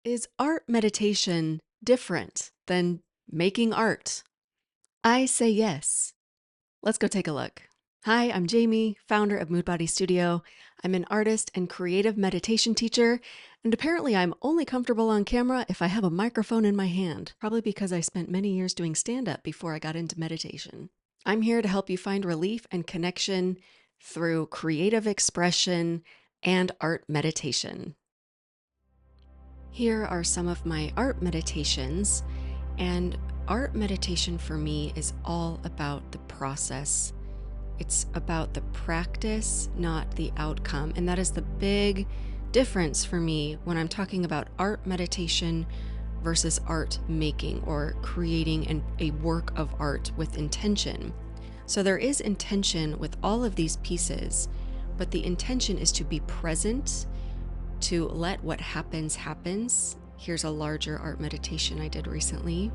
Is art meditation different than making art? I say yes. Let's go take a look. Hi, I'm Jamie, founder of Mood Body Studio. I'm an artist and creative meditation teacher, and apparently I'm only comfortable on camera if I have a microphone in my hand, probably because I spent many years doing stand-up before I got into meditation. I'm here to help you find relief and connection through creative expression and art meditation. Here are some of my art meditations, and art meditation for me is all about the process. It's about the practice, not the outcome. And that is the big difference for me when I'm talking about art meditation versus art making or creating a work of art with intention. So there is intention with all of these pieces, but the intention is to be present, to let what happens. Here's a larger art meditation I did recently.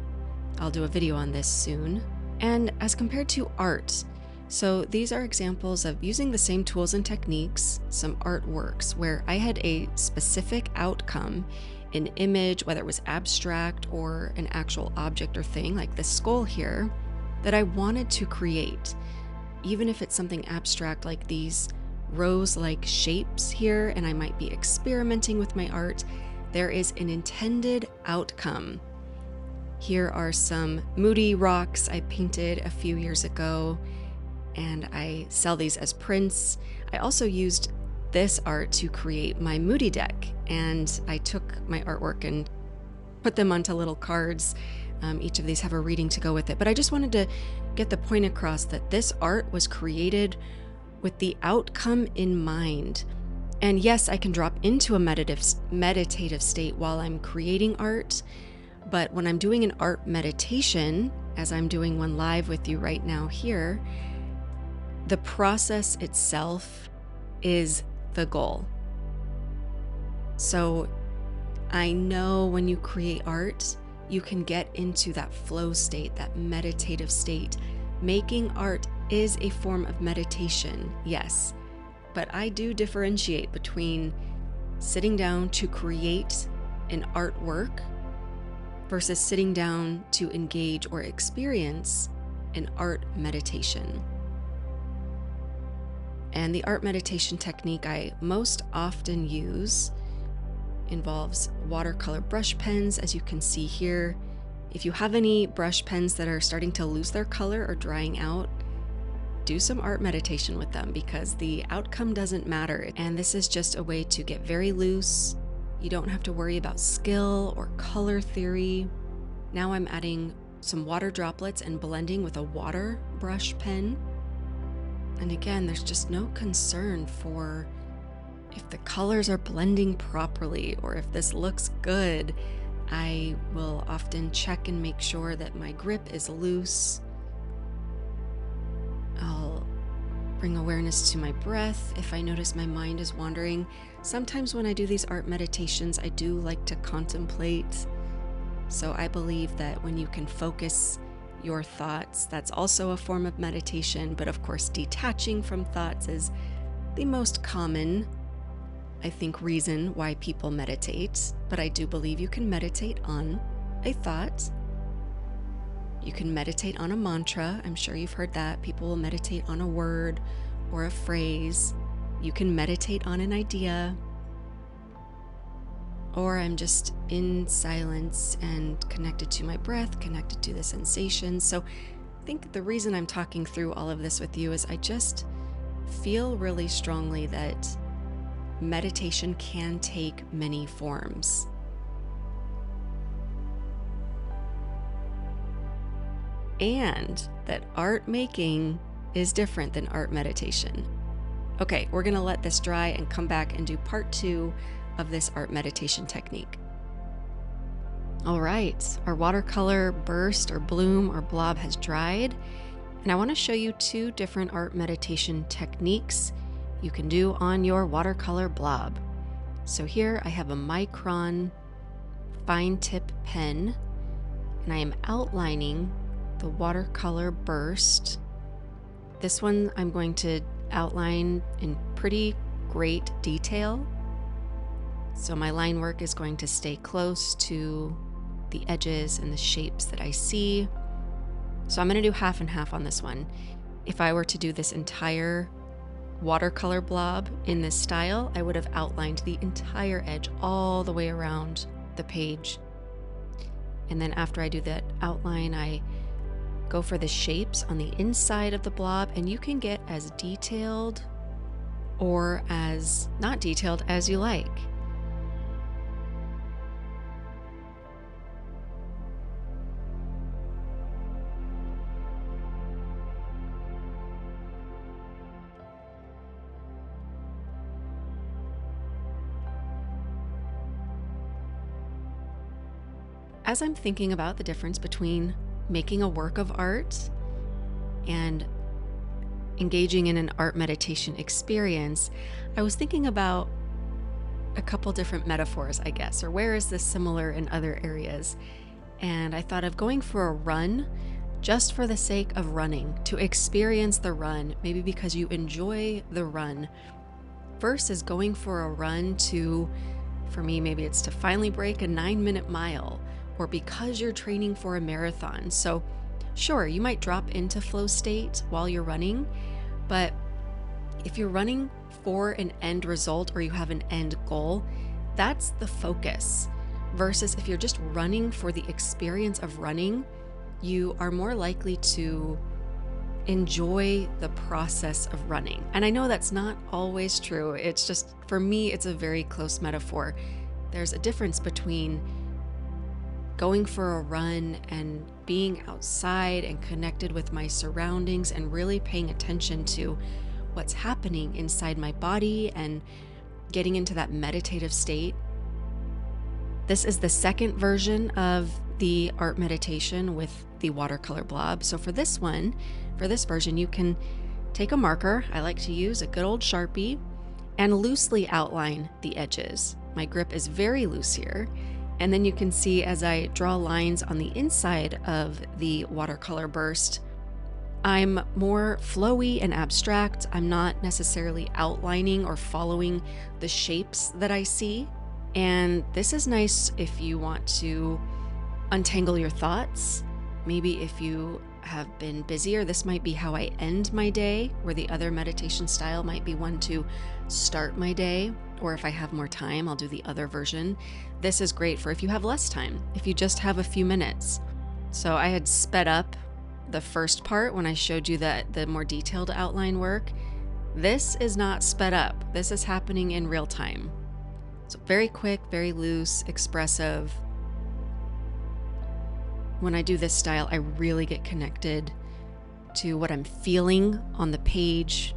I'll do a video on this soon. And as compared to art, so these are examples of using the same tools and techniques, some artworks where I had a specific outcome, an image, whether it was abstract or an actual object or thing, like this skull here, that I wanted to create. Even if it's something abstract like these rose-like shapes here, and I might be experimenting with my art, there is an intended outcome. Here are some moody rocks I painted a few years ago, and I sell these as prints. I also used this art to create my moody deck, and I took my artwork and put them onto little cards. Each of these have a reading to go with it, but I just wanted to get the point across that this art was created with the outcome in mind. And yes, I can drop into a meditative state while I'm creating art, but when I'm doing an art meditation, as I'm doing one live with you right now here, the process itself is the goal. So I know when you create art, you can get into that flow state, that meditative state. Making art is a form of meditation, yes, but I do differentiate between sitting down to create an artwork versus sitting down to engage or experience an art meditation. And the art meditation technique I most often use involves watercolor brush pens, as you can see here. If you have any brush pens that are starting to lose their color or drying out, do some art meditation with them because the outcome doesn't matter. And this is just a way to get very loose. You don't have to worry about skill or color theory. Now I'm adding some water droplets and blending with a water brush pen. And again, there's just no concern for if the colors are blending properly or if this looks good. I will often check and make sure that my grip is loose. I'll bring awareness to my breath if I notice my mind is wandering. Sometimes when I do these art meditations, I do like to contemplate. So I believe that when you can focus your thoughts, that's also a form of meditation. But of course, detaching from thoughts is the most common, I think, reason why people meditate. But I do believe you can meditate on a thought. You can meditate on a mantra. I'm sure you've heard that. People will meditate on a word or a phrase. You can meditate on an idea. Or I'm just in silence and connected to my breath, connected to the sensations. So I think the reason I'm talking through all of this with you is I just feel really strongly that meditation can take many forms. And that art making is different than art meditation. Okay, we're gonna let this dry and come back and do part 2 of this art meditation technique. All right, our watercolor burst or bloom or blob has dried, and I wanna show you 2 different art meditation techniques you can do on your watercolor blob. So here I have a Micron fine tip pen, and I am outlining the watercolor burst. This one I'm going to outline in pretty great detail. So my line work is going to stay close to the edges and the shapes that I see. So I'm going to do half and half on this one. If I were to do this entire watercolor blob in this style, I would have outlined the entire edge all the way around the page. And then after I do that outline, I go for the shapes on the inside of the blob, and you can get as detailed or as not detailed as you like. As I'm thinking about the difference between making a work of art and engaging in an art meditation experience, I was thinking about a couple different metaphors, I guess, or where is this similar in other areas? And I thought of going for a run just for the sake of running, to experience the run, maybe because you enjoy the run, versus going for a run to, for me, maybe it's to finally break a 9-minute mile, or because you're training for a marathon. So sure, you might drop into flow state while you're running, but if you're running for an end result or you have an end goal, that's the focus. Versus if you're just running for the experience of running, you are more likely to enjoy the process of running. And I know that's not always true. It's just, for me, it's a very close metaphor. There's a difference between going for a run and being outside and connected with my surroundings and really paying attention to what's happening inside my body and getting into that meditative state. This is the second version of the art meditation with the watercolor blob. So for this one, for this version, you can take a marker. I like to use a good old Sharpie and loosely outline the edges. My grip is very loose here. And then you can see as I draw lines on the inside of the watercolor burst, I'm more flowy and abstract. I'm not necessarily outlining or following the shapes that I see. And this is nice if you want to untangle your thoughts. Maybe if you have been busier, this might be how I end my day, where the other meditation style might be one to start my day. Or if I have more time, I'll do the other version. This is great for if you have less time, if you just have a few minutes. So I had sped up the first part when I showed you that the more detailed outline work. This is not sped up. This is happening in real time. So very quick, very loose, expressive. When I do this style, I really get connected to what I'm feeling on the page.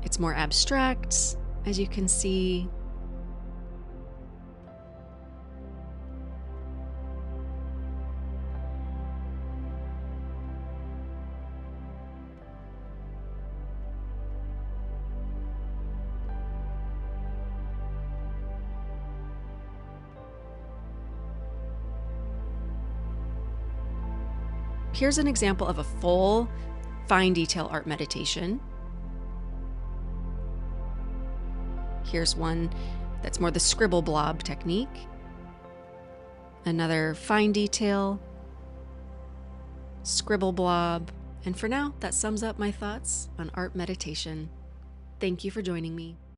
It's more abstract, as you can see. Here's an example of a full fine detail art meditation. Here's one that's more the scribble blob technique. Another fine detail, scribble blob. And for now, that sums up my thoughts on art meditation. Thank you for joining me.